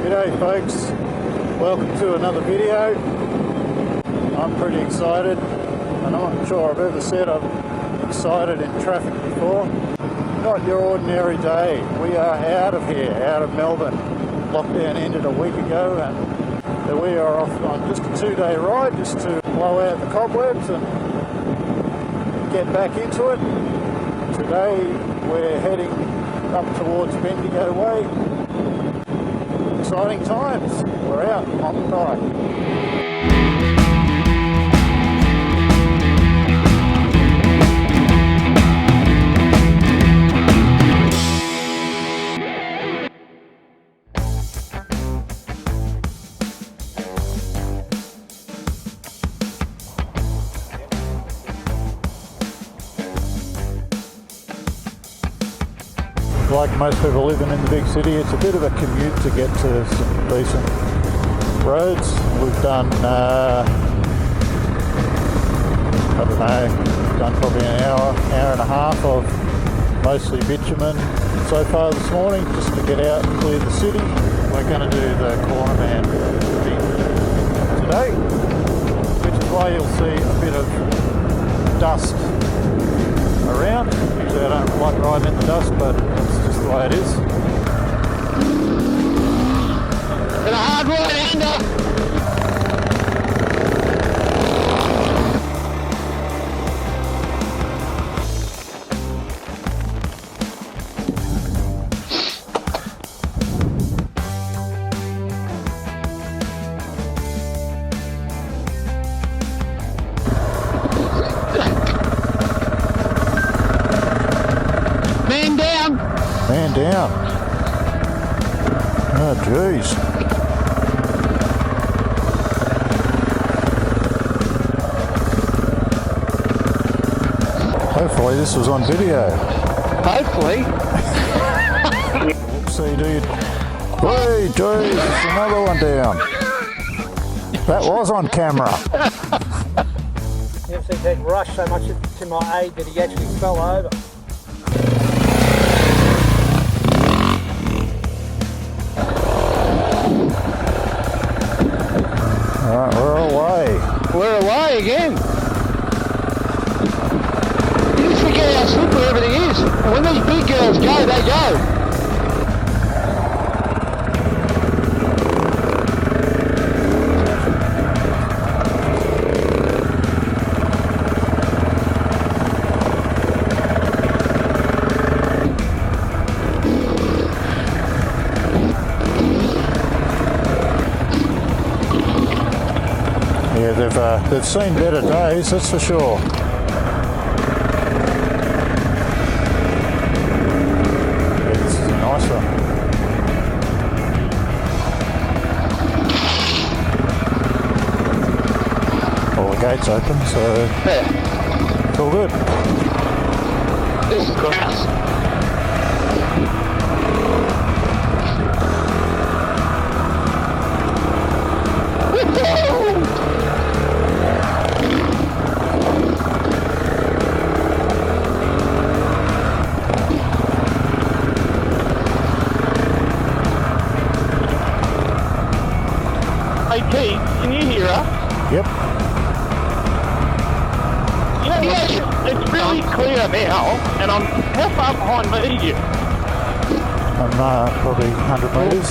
G'day folks, welcome to another video. I'm pretty excited, and I'm not sure I've ever said I'm excited in traffic before. Not your ordinary day. We are out of here, out of Melbourne. Lockdown ended a week ago, and we are off on just a 2-day ride just to blow out the cobwebs and get back into it. Today we're heading up towards Bendigo way. Exciting times. We're out on the bike. Like most people living in the big city, it's a bit of a commute to get to some decent roads. We've done, probably an hour and a half of mostly bitumen so far this morning, just to get out and clear the city. We're going to do the corner man thing today, which is why you'll see a bit of dust around. Usually I don't like riding in the dust, but that's just the way it is. And a hard right-hander. Man down. Oh, jeez. Hopefully this was on video. Hopefully. See, dude. Hey, geez, there's another one down. That was on camera. You ever seen Ted rush so much to my aid that he actually fell over? Alright, we're away. We're away again. You just forget how slippery everything is. And when these big girls go, they go. Yeah, they've seen better days, that's for sure. Yeah, this is a nice one. All the gates open, so Yeah. it's all good. This is grass. Hey Pete, can you hear us? Yep. You know, yeah, it's really clear now, and how far behind me are you? I'm probably 100 metres.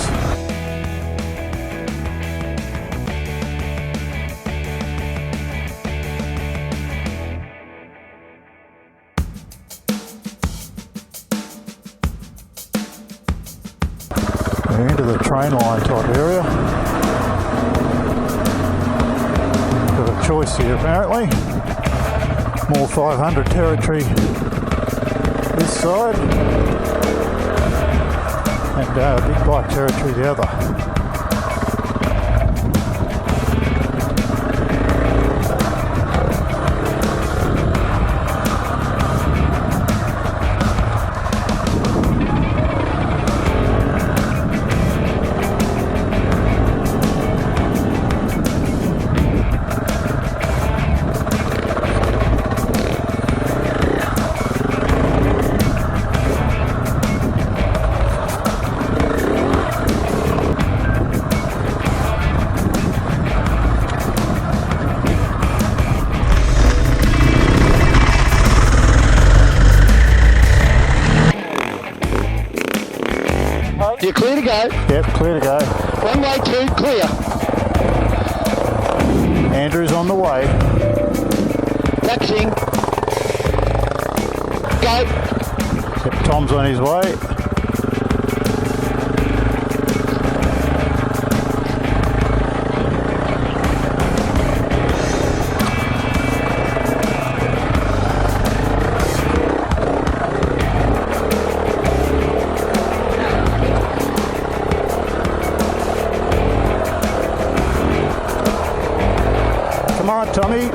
We're into the train line type area. Got a choice here apparently. More 500 territory this side, and big bike territory the other. go. Yep, clear to go. Runway 2, clear. Andrew's on the way. Taxiing. Go. Yep, Tom's on his way. Come on, Tommy.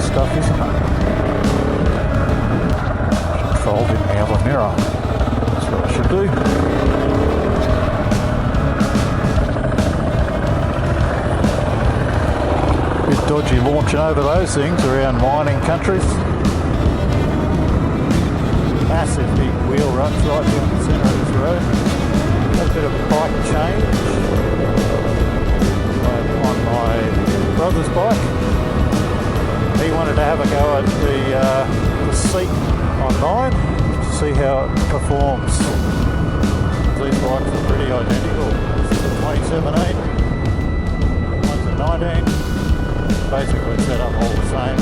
Stuff, isn't it? Fold in the other mirror. That's what I should do. Bit dodgy launching over those things around mining countries. Massive big wheel ruts right down the centre of this road. A bit of a bike change on my brother's bike. He wanted to have a go at the seat on mine to see how it performs. These bikes are pretty identical. This is a 2017, one's a 19. Basically set up all the same.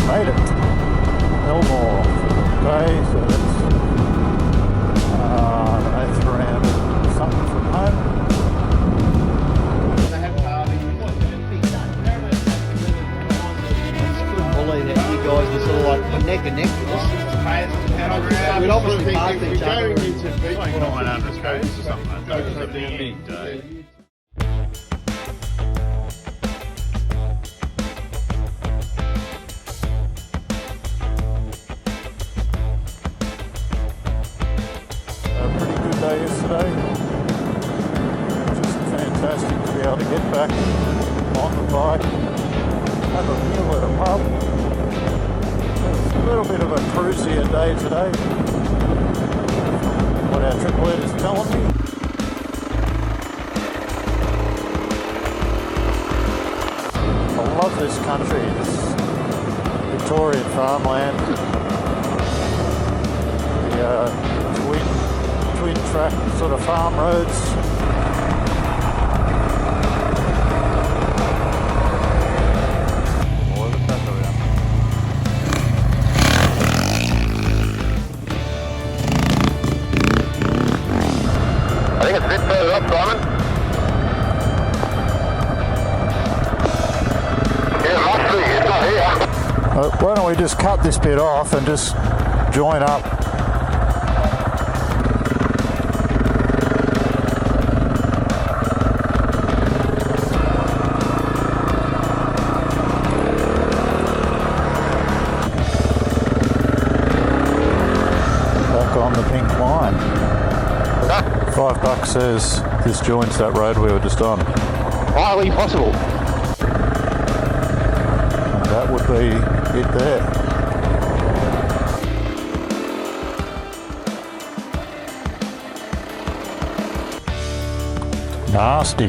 Made it. Elmore. Okay, so that's around something from home. Believe that you guys were sort of like neck and neck with us. We'd obviously passed each other. Like 900 strokes or something like that. It was a big day. Pretty good day yesterday. Just fantastic to be able to get back on the bike, have a meal at a pub. It's a little bit of a cruisier day today. What our trip lead is telling me. I love this country, this Victorian farmland. The twin track sort of farm roads. I think it's a bit further up, Simon. Yeah, must be. It's not here. Why don't we just cut this bit off and just join up? Back on the pink line. $5 says this joins that road we were just on. Highly possible. And that would be it there. Nasty.